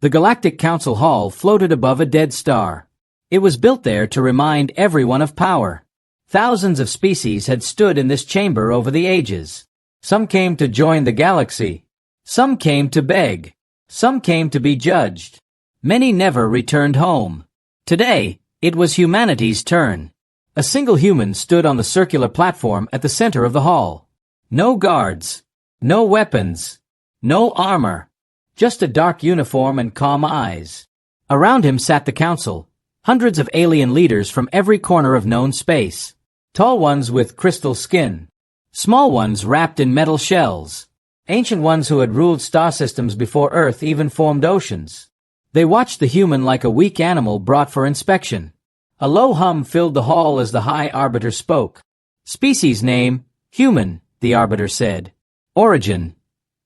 The Galactic Council Hall floated above a dead star. It was built there to remind everyone of power. Thousands of species had stood in this chamber over the ages. Some came to join the galaxy. Some came to beg. Some came to be judged. Many never returned home. Today, it was humanity's turn. A single human stood on the circular platform at the center of the hall. No guards. No weapons. No armor. Just a dark uniform and calm eyes. Around him sat the council, hundreds of alien leaders from every corner of known space. Tall ones with crystal skin. Small ones wrapped in metal shells. Ancient ones who had ruled star systems before Earth even formed oceans. They watched the human like a weak animal brought for inspection. A low hum filled the hall as the High Arbiter spoke. Species name, human, the Arbiter said. Origin,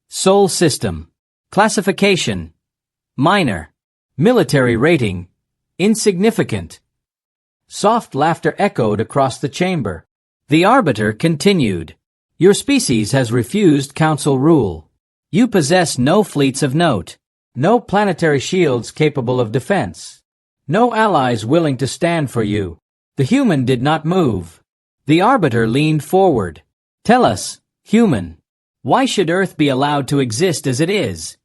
Sol system. Classification, minor. Military rating, insignificant. Soft laughter echoed across the chamber. The Arbiter continued. Your species has refused council rule. You possess no fleets of note, no planetary shields capable of defense, no allies willing to stand for you. The human did not move. The Arbiter leaned forward. Tell us, human, why should Earth be allowed to exist as it is?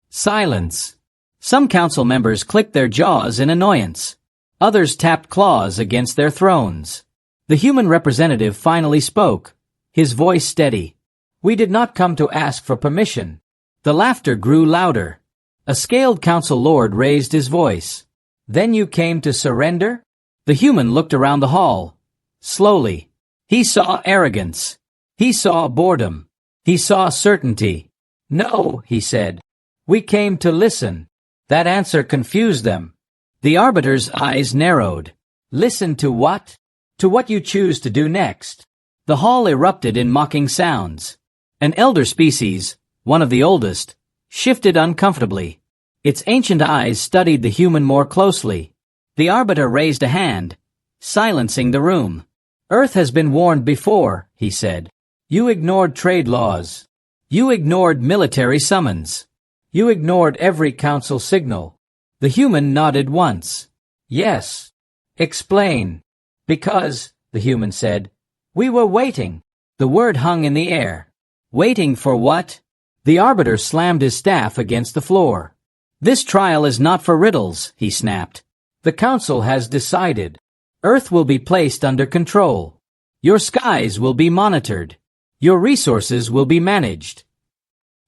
Silence. Some council members clicked their jaws in annoyance. Others tapped claws against their thrones. The human representative finally spoke, his voice steady. We did not come to ask for permission. The laughter grew louder. A scaled council lord raised his voice. Then you came to surrender? The human looked around the hall. Slowly. He saw arrogance. He saw boredom. He saw certainty. No, he said. We came to listen. That answer confused them. The Arbiter's eyes narrowed. Listen to what? To what you choose to do next. The hall erupted in mocking sounds. An elder species, one of the oldest, shifted uncomfortably. Its ancient eyes studied the human more closely. The Arbiter raised a hand, silencing the room. Earth has been warned before, he said. You ignored trade laws. You ignored military summons. You ignored every council signal. The human nodded once. Yes. Explain. Because, the human said, we were waiting. The word hung in the air. Waiting for what? The Arbiter slammed his staff against the floor. This trial is not for riddles, he snapped. The council has decided. Earth will be placed under control. Your skies will be monitored. Your resources will be managed.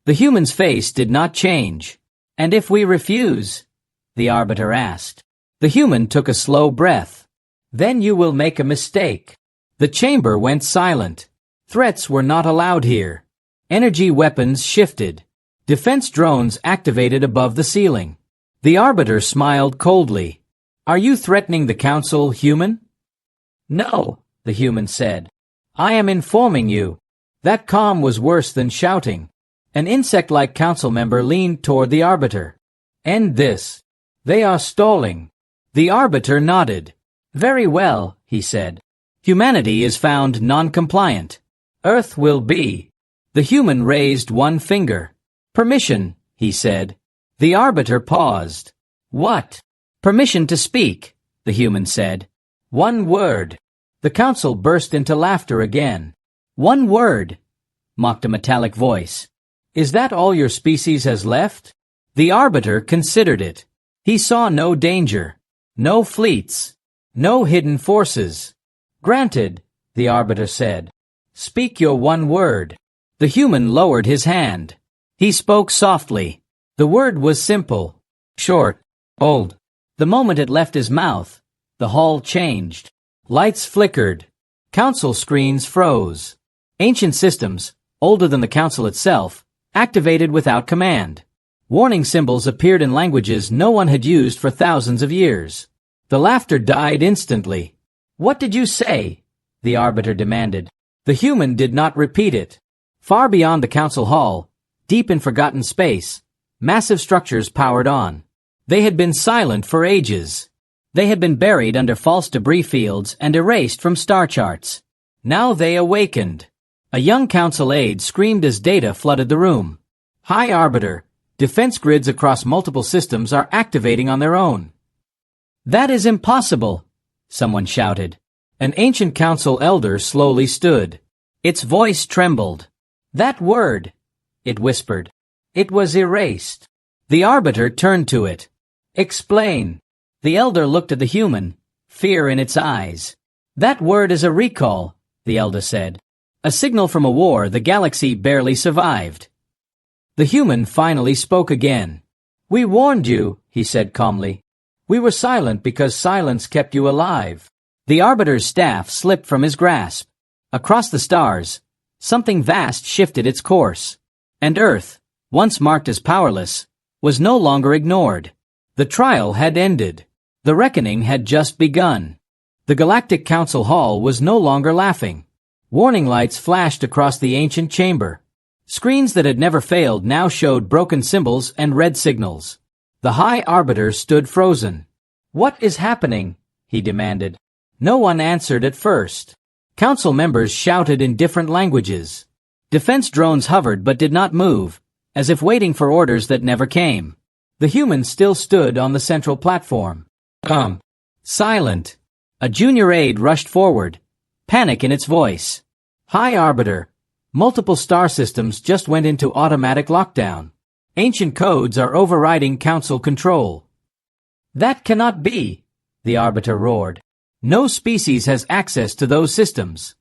The human's face did not change. And if we refuse? The Arbiter asked. The human took a slow breath. Then you will make a mistake. The chamber went silent. Threats were not allowed here. Energy weapons shifted. Defense drones activated above the ceiling. The Arbiter smiled coldly. Are you threatening the council, human? No, the human said. I am informing you. That calm was worse than shouting. An insect-like council member leaned toward the Arbiter. End this. They are stalling. The Arbiter nodded. Very well, he said. Humanity is found non-compliant. Earth will be. The human raised one finger. Permission, he said. The Arbiter paused. What? Permission to speak, the human said. One word. The council burst into laughter again. One word, mocked a metallic voice. Is that all your species has left? The Arbiter considered it. He saw no danger, no fleets, no hidden forces. Granted, the Arbiter said. Speak your one word. The human lowered his hand. He spoke softly. The word was simple, short, old. The moment it left his mouth, the hall changed. Lights flickered. Council screens froze. Ancient systems, older than the council itself, activated without command. Warning symbols appeared in languages no one had used for thousands of years. The laughter died instantly. What did you say? The Arbiter demanded. The human did not repeat it. Far beyond the council hall, deep in forgotten space, massive structures powered on. They had been silent for ages. They had been buried under false debris fields and erased from star charts. Now they awakened. A young council aide screamed as data flooded the room. High Arbiter, Defense grids across multiple systems are activating on their own. That is impossible, someone shouted. An ancient council elder slowly stood. Its voice trembled. That word, it whispered. It was erased. The arbiter turned to it. Explain. The elder looked at the human, fear in its eyes. That word is a recall, the elder said. A signal from a war the galaxy barely survived. The human finally spoke again. We warned you, he said calmly. We were silent because silence kept you alive. The arbiter's staff slipped from his grasp. Across the stars, something vast shifted its course. And Earth, once marked as powerless, was no longer ignored. The trial had ended. The reckoning had just begun. The Galactic Council hall was no longer laughing. Warning lights flashed across the ancient chamber. Screens that had never failed now showed broken symbols and red signals. The High Arbiter stood frozen. What is happening? He demanded. No one answered at first. Council members shouted in different languages. Defense drones hovered but did not move, as if waiting for orders that never came. The human still stood on the central platform. Silent. A junior aide rushed forward, panic in its voice. High Arbiter. Multiple star systems just went into automatic lockdown. Ancient codes are overriding council control. That cannot be, the Arbiter roared. No species has access to those systems.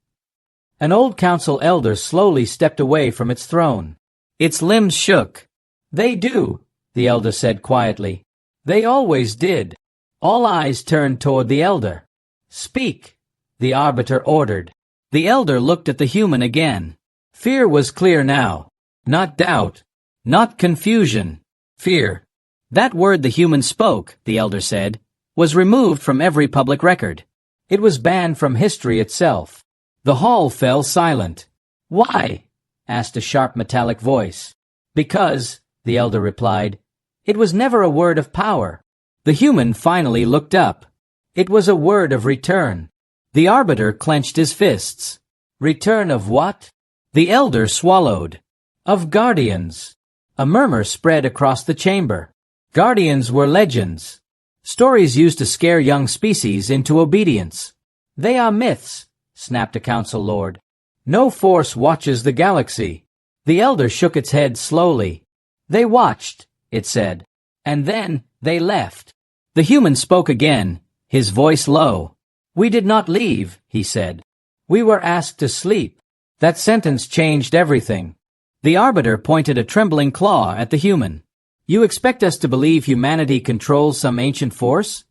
An old council elder slowly stepped away from its throne. Its limbs shook. They do, the elder said quietly. They always did. All eyes turned toward the elder. Speak, the Arbiter ordered. The elder looked at the human again. Fear was clear now. Not doubt. Not confusion. Fear. That word the human spoke, the elder said, was removed from every public record. It was banned from history itself. The hall fell silent. Why? Asked a sharp metallic voice. Because, the elder replied, it was never a word of power. The human finally looked up. It was a word of return. The Arbiter clenched his fists. Return of what? The elder swallowed. Of guardians. A murmur spread across the chamber. Guardians were legends. Stories used to scare young species into obedience. They are myths, snapped a council lord. No force watches the galaxy. The elder shook its head slowly. They watched, it said. And then they left. The human spoke again, his voice low. We did not leave, he said. We were asked to sleep. That sentence changed everything. The Arbiter pointed a trembling claw at the human. You expect us to believe humanity controls some ancient force?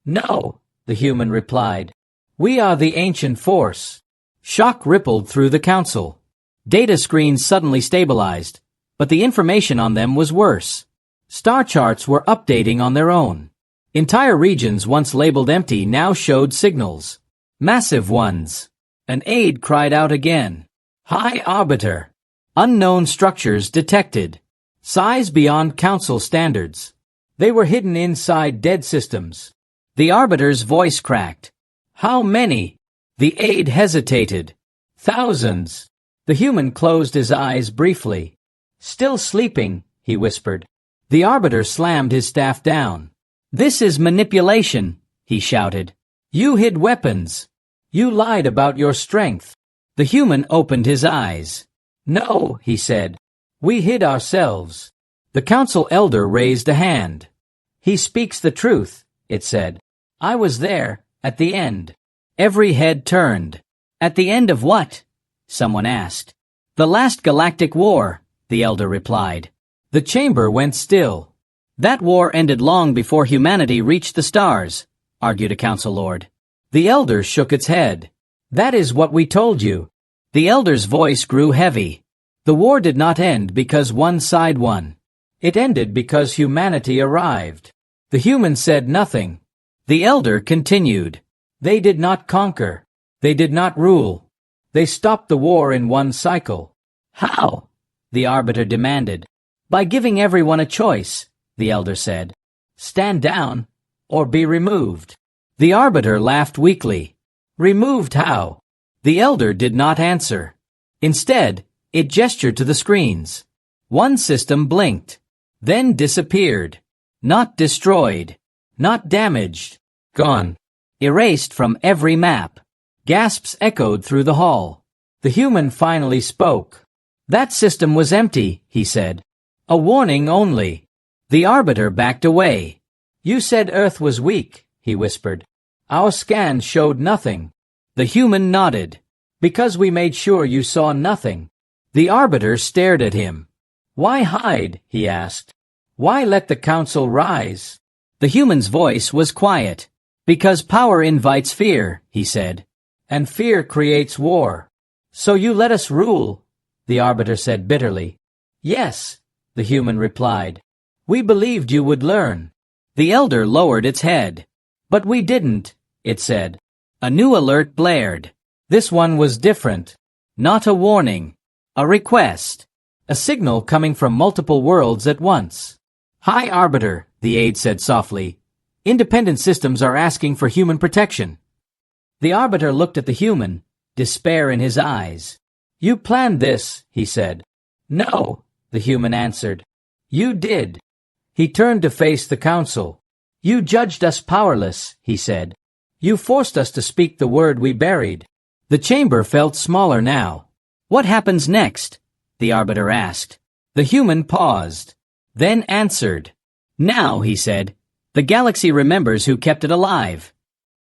No, the human replied. We are the ancient force. Shock rippled through the council. Data screens suddenly stabilized, but the information on them was worse. Star charts were updating on their own. Entire regions once labeled empty now showed signals. Massive ones. An aide cried out again. High Arbiter. Unknown structures detected. Size beyond council standards. They were hidden inside dead systems. The Arbiter's voice cracked. How many? The aide hesitated. Thousands. The human closed his eyes briefly. Still sleeping, he whispered. The Arbiter slammed his staff down. This is manipulation, he shouted. You hid weapons. You lied about your strength. The human opened his eyes. No, he said. We hid ourselves. The council elder raised a hand. He speaks the truth, it said. I was there, at the end. Every head turned. At the end of what? Someone asked. The last galactic war, the elder replied. The chamber went still. That war ended long before humanity reached the stars, argued a council lord. The elder shook its head. That is what we told you. The elder's voice grew heavy. The war did not end because one side won. It ended because humanity arrived. The human said nothing. The elder continued. They did not conquer. They did not rule. They stopped the war in one cycle. How? The Arbiter demanded. By giving everyone a choice, the elder said. Stand down, or be removed. The Arbiter laughed weakly. Removed how? The elder did not answer. Instead, it gestured to the screens. One system blinked. then disappeared. Not destroyed. Not damaged. Gone. Erased from every map. Gasps echoed through the hall. The human finally spoke. That system was empty, he said. A warning only. The Arbiter backed away. You said Earth was weak, he whispered. Our scans showed nothing. The human nodded. Because we made sure you saw nothing. The Arbiter stared at him. Why hide, he asked. Why let the Council rise? The human's voice was quiet. Because power invites fear, he said. And fear creates war. So you let us rule, the Arbiter said bitterly. Yes, the human replied. We believed you would learn. The Elder lowered its head. But we didn't, it said. A new alert blared. This one was different. Not a warning. A request. A signal coming from multiple worlds at once. High Arbiter, the aide said softly. Independent systems are asking for human protection. The Arbiter looked at the human, despair in his eyes. You planned this, he said. No, the human answered. You did. He turned to face the Council. You judged us powerless, he said. You forced us to speak the word we buried. The chamber felt smaller now. What happens next? The Arbiter asked. The human paused, then answered. Now, he said, the galaxy remembers who kept it alive.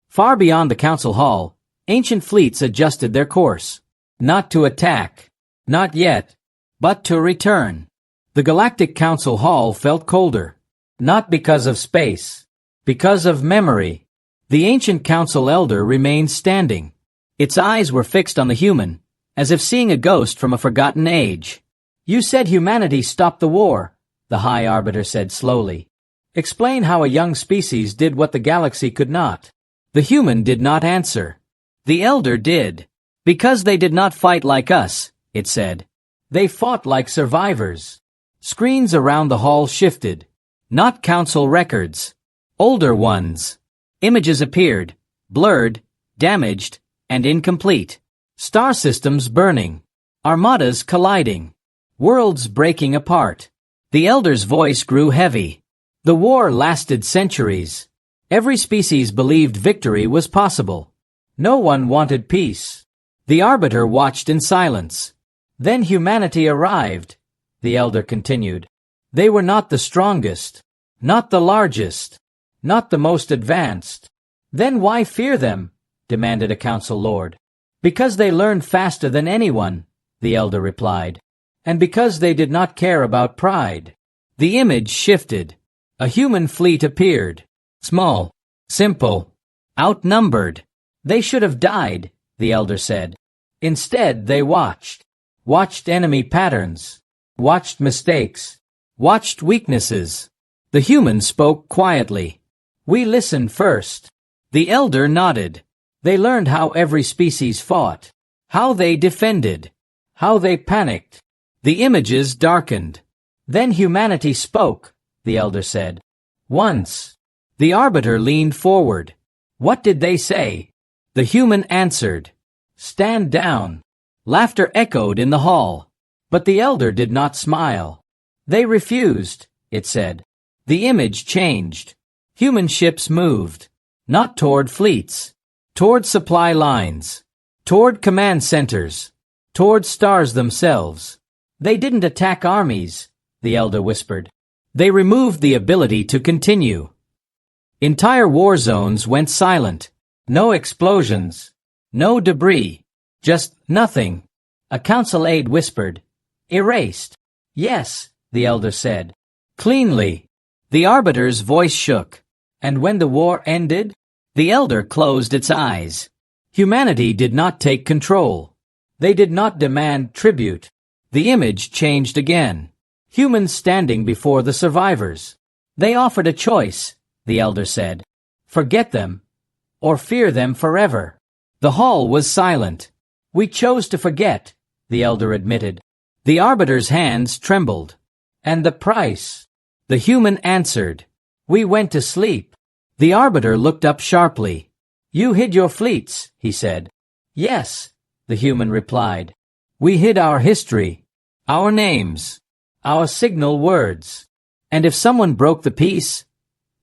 Far beyond the Council Hall, ancient fleets adjusted their course. Not to attack. Not yet. But to return. The Galactic Council Hall felt colder. Not because of space. Because of memory. The ancient Council Elder remained standing. Its eyes were fixed on the human, as if seeing a ghost from a forgotten age. You said humanity stopped the war, the High Arbiter said slowly. Explain how a young species did what the galaxy could not. The human did not answer. The Elder did. Because they did not fight like us, it said. They fought like survivors. Screens around the hall shifted. Not Council records. Older ones. Images appeared, blurred, damaged, and incomplete. Star systems burning. Armadas colliding. Worlds breaking apart. The Elder's voice grew heavy. The war lasted centuries. Every species believed victory was possible. No one wanted peace. The Arbiter watched in silence. Then humanity arrived, the Elder continued. They were not the strongest, not the largest, not the most advanced. Then why fear them? Demanded a Council Lord. Because they learned faster than anyone, the Elder replied. And because they did not care about pride. The image shifted. A human fleet appeared. Small, simple, outnumbered. They should have died, the Elder said. Instead, they watched. Watched enemy patterns. Watched mistakes. Watched weaknesses. The human spoke quietly. We listened first. The Elder nodded. They learned how every species fought. How they defended. How they panicked. The images darkened. Then humanity spoke, the Elder said. Once. The Arbiter leaned forward. What did they say? The human answered. Stand down. Laughter echoed in the hall. But the Elder did not smile. They refused, it said. The image changed. Human ships moved. Not toward fleets. Toward supply lines. Toward command centers. Toward stars themselves. They didn't attack armies, the Elder whispered. They removed the ability to continue. Entire war zones went silent. No explosions. No debris. Just nothing. A Council aide whispered. Erased. Yes, the Elder said. Cleanly. The Arbiter's voice shook. And when the war ended, the Elder closed its eyes. Humanity did not take control. They did not demand tribute. The image changed again. Humans standing before the survivors. They offered a choice, the Elder said. Forget them, or fear them forever. The hall was silent. We chose to forget, the Elder admitted. The Arbiter's hands trembled. And the price? The human answered. We went to sleep. The Arbiter looked up sharply. You hid your fleets, he said. Yes, the human replied. We hid our history, our names, our signal words. And if someone broke the peace?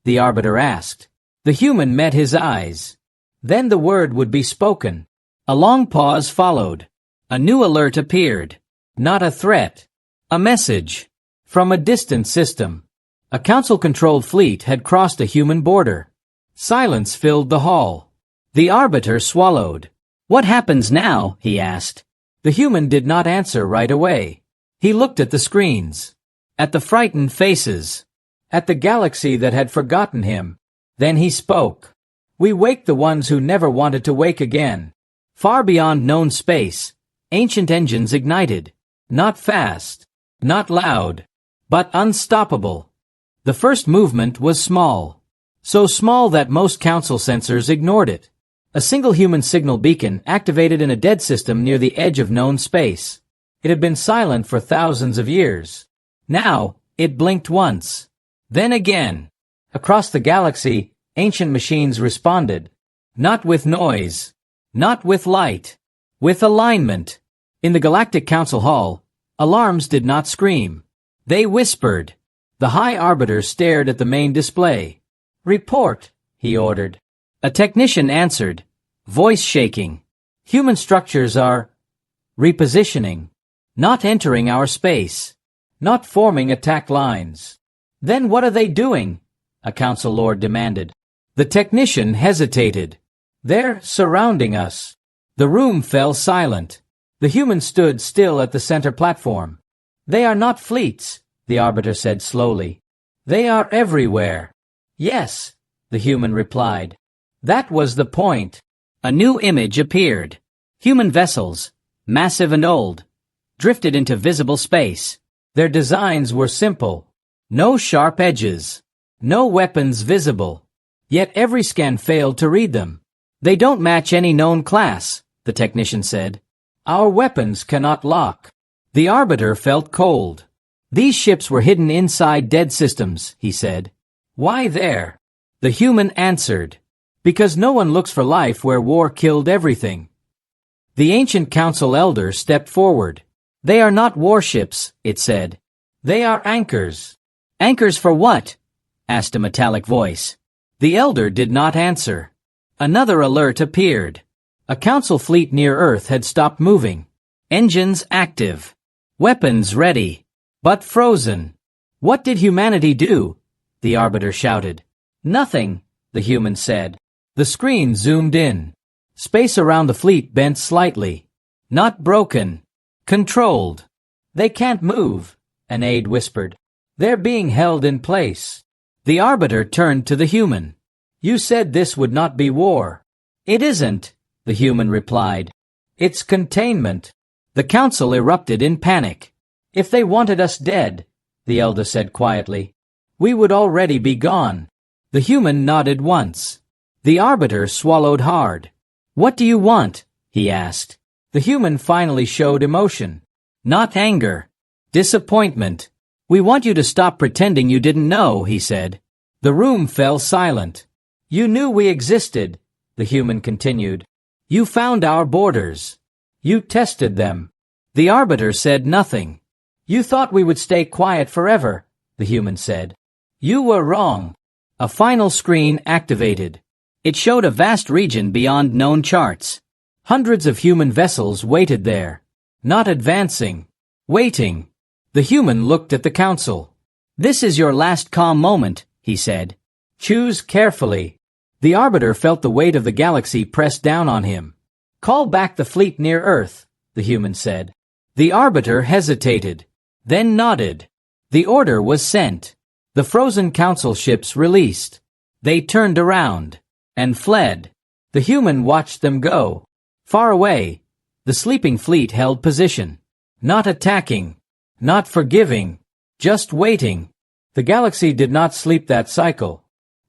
The arbiter asked. The human met his eyes. Then the word would be spoken. A long pause followed. A new alert appeared. Not a threat. A message. From a distant system. A council-controlled fleet had crossed a human border. Silence filled the hall. The arbiter swallowed. What happens now? He asked. The human did not answer right away. He looked at the screens. At the frightened faces. At the galaxy that had forgotten him. Then he spoke. We wake the ones who never wanted to wake again. Far beyond known space, ancient engines ignited. Not fast. Not loud. But unstoppable. The first movement was small. So small that most council sensors ignored it. A single human signal beacon activated in a dead system near the edge of known space. It had been silent for thousands of years. Now, it blinked once. Then again. Across the galaxy, ancient machines responded. Not with noise. Not with light. With alignment. In the Galactic Council hall, alarms did not scream. They whispered. The High Arbiter stared at the main display. Report, he ordered. A technician answered, voice shaking. Human structures are repositioning. Not entering our space. Not forming attack lines. Then what are they doing? A council lord demanded. The technician hesitated. They're surrounding us. The room fell silent. The human stood still at the center platform. They are not fleets, the arbiter said slowly. They are everywhere. Yes, the human replied. That was the point. A new image appeared. Human vessels, massive and old, drifted into visible space. Their designs were simple. No sharp edges. No weapons visible. Yet every scan failed to read them. They don't match any known class, the technician said. Our weapons cannot lock. The arbiter felt cold. These ships were hidden inside dead systems, he said. Why there? The human answered. Because no one looks for life where war killed everything. The ancient council elder stepped forward. They are not warships, it said. They are anchors. Anchors for what? Asked a metallic voice. The elder did not answer. Another alert appeared. A council fleet near Earth had stopped moving. Engines active. Weapons ready. But frozen. What did humanity do? The arbiter shouted. Nothing, the human said. The screen zoomed in. Space around the fleet bent slightly. Not broken. Controlled. They can't move, an aide whispered. They're being held in place. The arbiter turned to the human. You said this would not be war. It isn't, the human replied. It's containment. The council erupted in panic. If they wanted us dead, the elder said quietly, we would already be gone. The human nodded once. The arbiter swallowed hard. What do you want? He asked. The human finally showed emotion. Not anger. Disappointment. We want you to stop pretending you didn't know, he said. The room fell silent. You knew we existed, the human continued. You found our borders. You tested them. The arbiter said nothing. You thought we would stay quiet forever, the human said. You were wrong. A final screen activated. It showed a vast region beyond known charts. Hundreds of human vessels waited there. Not advancing. Waiting. The human looked at the council. This is your last calm moment, he said. Choose carefully. The arbiter felt the weight of the galaxy press down on him. Call back the fleet near Earth, the human said. The arbiter hesitated, then nodded. The order was sent. The frozen council ships released. They turned around and fled. The human watched them go. Far away, the sleeping fleet held position. Not attacking. Not forgiving. Just waiting. The galaxy did not sleep that cycle.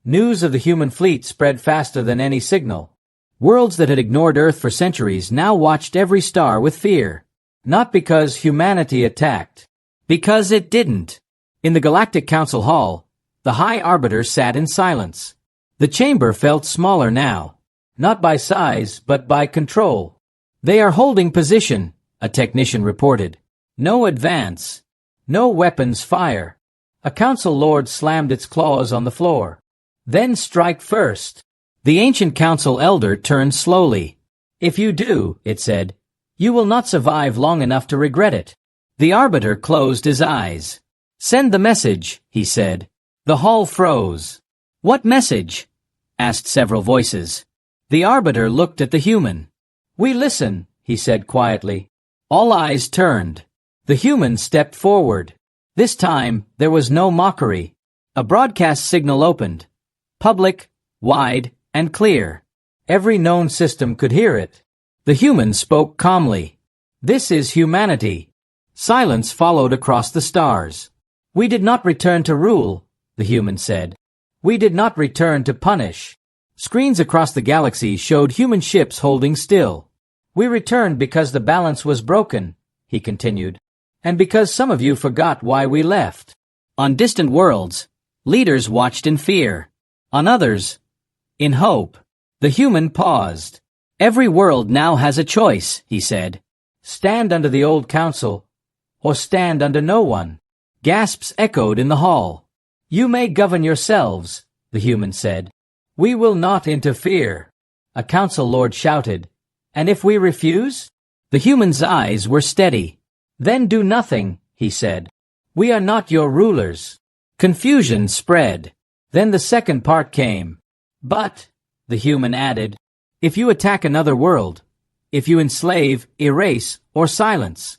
News of the human fleet spread faster than any signal. Worlds that had ignored Earth for centuries now watched every star with fear. Not because humanity attacked. Because it didn't. In the Galactic Council hall, the High Arbiter sat in silence. The chamber felt smaller now. Not by size, but by control. They are holding position, a technician reported. No advance. No weapons fire. A council lord slammed its claws on the floor. Then strike first. The ancient council elder turned slowly. If you do, it said, you will not survive long enough to regret it. The arbiter closed his eyes. Send the message, he said. The hall froze. What message? Asked several voices. The arbiter looked at the human. We listen, he said quietly. All eyes turned. The human stepped forward. This time, there was no mockery. A broadcast signal opened. Public, wide, and clear. Every known system could hear it. The human spoke calmly. This is humanity. Silence followed across the stars. We did not return to rule, the human said. We did not return to punish. Screens across the galaxy showed human ships holding still. We returned because the balance was broken, he continued, and because some of you forgot why we left. On distant worlds, leaders watched in fear. On others, in hope. The human paused. Every world now has a choice, he said. Stand under the old council, or stand under no one. Gasps echoed in the hall. You may govern yourselves, the human said. We will not interfere. A council lord shouted. And if we refuse? The human's eyes were steady. Then do nothing, he said. We are not your rulers. Confusion spread. Then the second part came. But, the human added, if you attack another world, if you enslave, erase, or silence.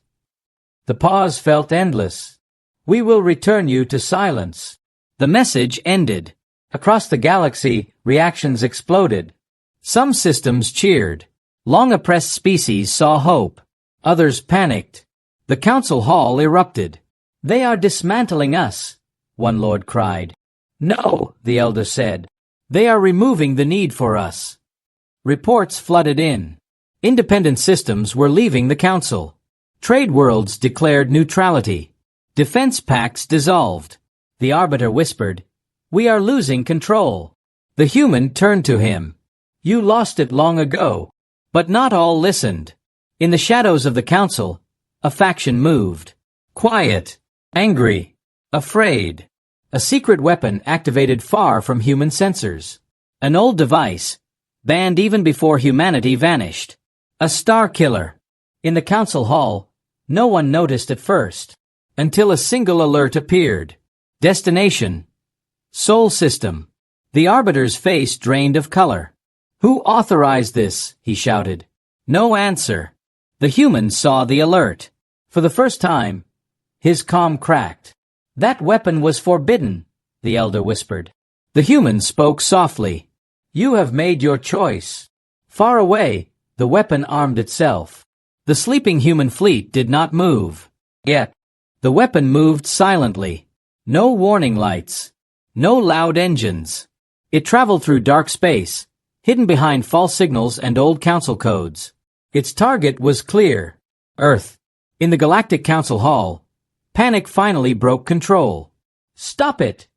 The pause felt endless. We will return you to silence. The message ended. Across the galaxy, reactions exploded. Some systems cheered. Long-oppressed species saw hope. Others panicked. The council hall erupted. They are dismantling us, one lord cried. No, the elder said. They are removing the need for us. Reports flooded in. Independent systems were leaving the council. Trade worlds declared neutrality. Defense pacts dissolved. The arbiter whispered, we are losing control. The human turned to him. You lost it long ago. But not all listened. In the shadows of the council, a faction moved. Quiet, angry, afraid. A secret weapon activated far from human sensors. An old device, banned even before humanity vanished. A star killer. In the council hall, no one noticed at first, until a single alert appeared. Destination. Sol system. The arbiter's face drained of color. Who authorized this? He shouted. No answer. The human saw the alert. For the first time, his calm cracked. That weapon was forbidden, the elder whispered. The human spoke softly. You have made your choice. Far away, the weapon armed itself. The sleeping human fleet did not move. Yet, the weapon moved silently. No warning lights. No loud engines. It traveled through dark space, hidden behind false signals and old council codes. Its target was clear. Earth. In the Galactic Council hall, panic finally broke control. Stop it!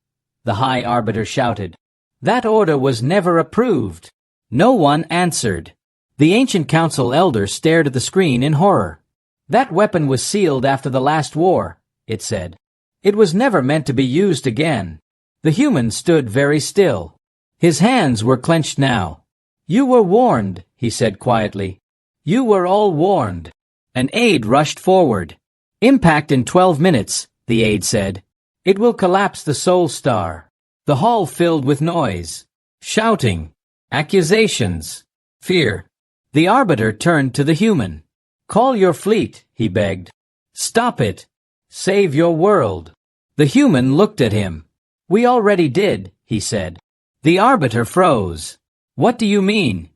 The High Arbiter shouted. That order was never approved. No one answered. The ancient council elder stared at the screen in horror. That weapon was sealed after the last war, it said. It was never meant to be used again. The human stood very still. His hands were clenched now. You were warned, he said quietly. You were all warned. An aide rushed forward. Impact in 12 minutes, the aide said. It will collapse the Soul Star. The hall filled with noise. Shouting. Accusations. Fear. The arbiter turned to the human. Call your fleet, he begged. Stop it. Save your world. The human looked at him. We already did, he said. The arbiter froze. What do you mean?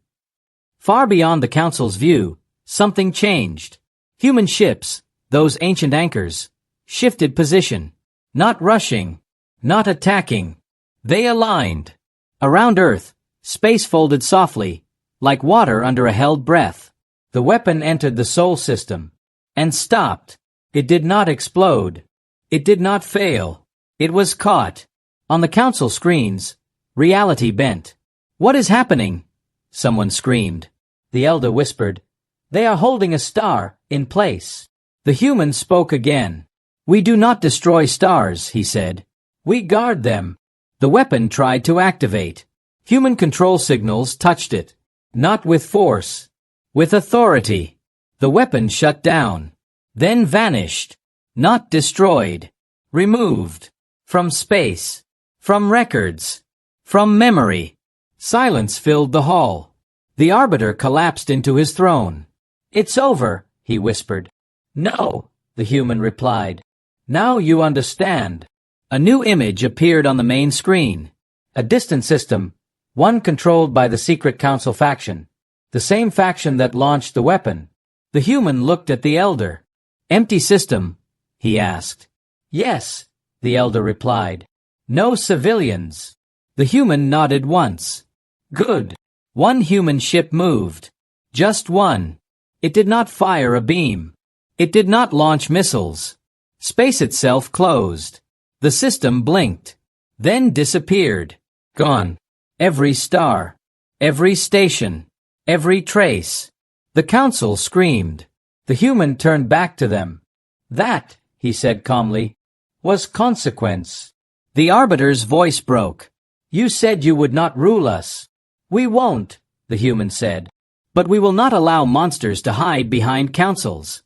Far beyond the council's view, something changed. Human ships, those ancient anchors, shifted position. Not rushing, not attacking. They aligned. Around Earth, space folded softly, like water under a held breath. The weapon entered the Sol system, and stopped. It did not explode. It did not fail. It was caught. On the council screens, reality bent. What is happening? Someone screamed. The elder whispered. They are holding a star, in place. The human spoke again. We do not destroy stars, he said. We guard them. The weapon tried to activate. Human control signals touched it. Not with force. With authority. The weapon shut down. Then vanished. Not destroyed. Removed. From space. From records. From memory. Silence filled the hall. The Arbiter collapsed into his throne. It's over, he whispered. No, the human replied. Now you understand. A new image appeared on the main screen. A distant system, one controlled by the Secret Council faction. The same faction that launched the weapon. The human looked at the Elder. Empty system, he asked. Yes, the Elder replied. No civilians. The human nodded once. Good. One human ship moved. Just one. It did not fire a beam. It did not launch missiles. Space itself closed. The system blinked. Then disappeared. Gone. Every star. Every station. Every trace. The council screamed. The human turned back to them. That, he said calmly, was consequence. The Arbiter's voice broke. You said you would not rule us. We won't, the human said. But we will not allow monsters to hide behind councils.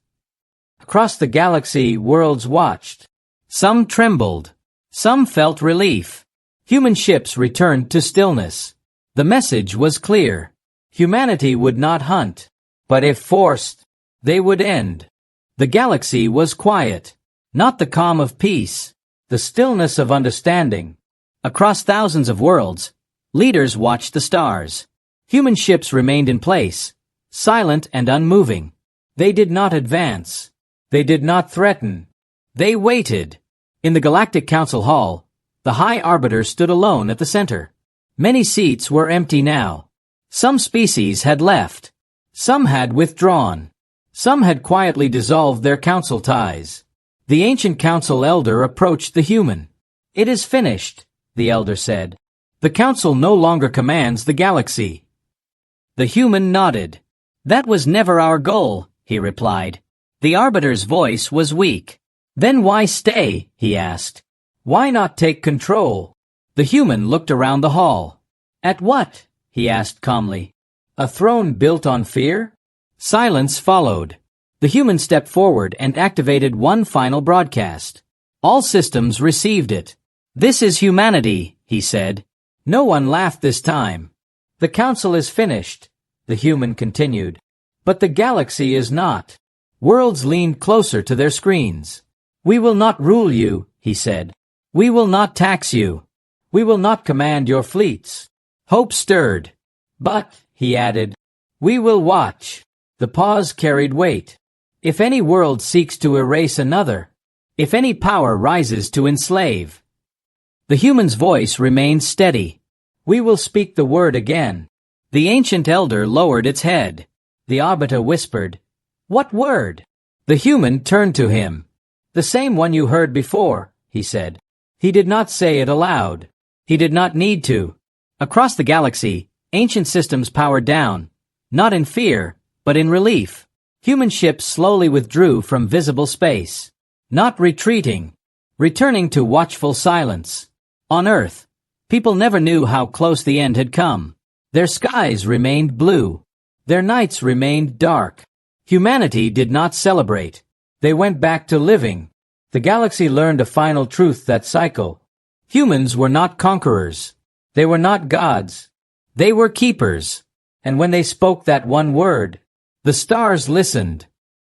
Across the galaxy, worlds watched. Some trembled. Some felt relief. Human ships returned to stillness. The message was clear. Humanity would not hunt. But if forced, they would end. The galaxy was quiet. Not the calm of peace. The stillness of understanding. Across thousands of worlds, leaders watched the stars. Human ships remained in place, silent and unmoving. They did not advance. They did not threaten. They waited. In the Galactic Council hall, the High Arbiter stood alone at the center. Many seats were empty now. Some species had left. Some had withdrawn. Some had quietly dissolved their council ties. The ancient council elder approached the human. It is finished, the elder said. The council no longer commands the galaxy. The human nodded. That was never our goal, he replied. The Arbiter's voice was weak. Then why stay, he asked. Why not take control? The human looked around the hall. At what? He asked calmly. A throne built on fear? Silence followed. The human stepped forward and activated one final broadcast. All systems received it. This is humanity, he said. No one laughed this time. The council is finished, the human continued. But the galaxy is not. Worlds leaned closer to their screens. We will not rule you, he said. We will not tax you. We will not command your fleets. Hope stirred. But, he added, we will watch. The pause carried weight. If any world seeks to erase another, if any power rises to enslave. The human's voice remained steady. We will speak the word again. The ancient elder lowered its head. The Arbiter whispered, What word? The human turned to him. The same one you heard before, he said. He did not say it aloud. He did not need to. Across the galaxy, ancient systems powered down, not in fear, but in relief. Human ships slowly withdrew from visible space, not retreating, returning to watchful silence. On Earth, people never knew how close the end had come. Their skies remained blue. Their nights remained dark. Humanity did not celebrate. They went back to living. The galaxy learned a final truth that cycle. Humans were not conquerors. They were not gods. They were keepers. And when they spoke that one word, the stars listened.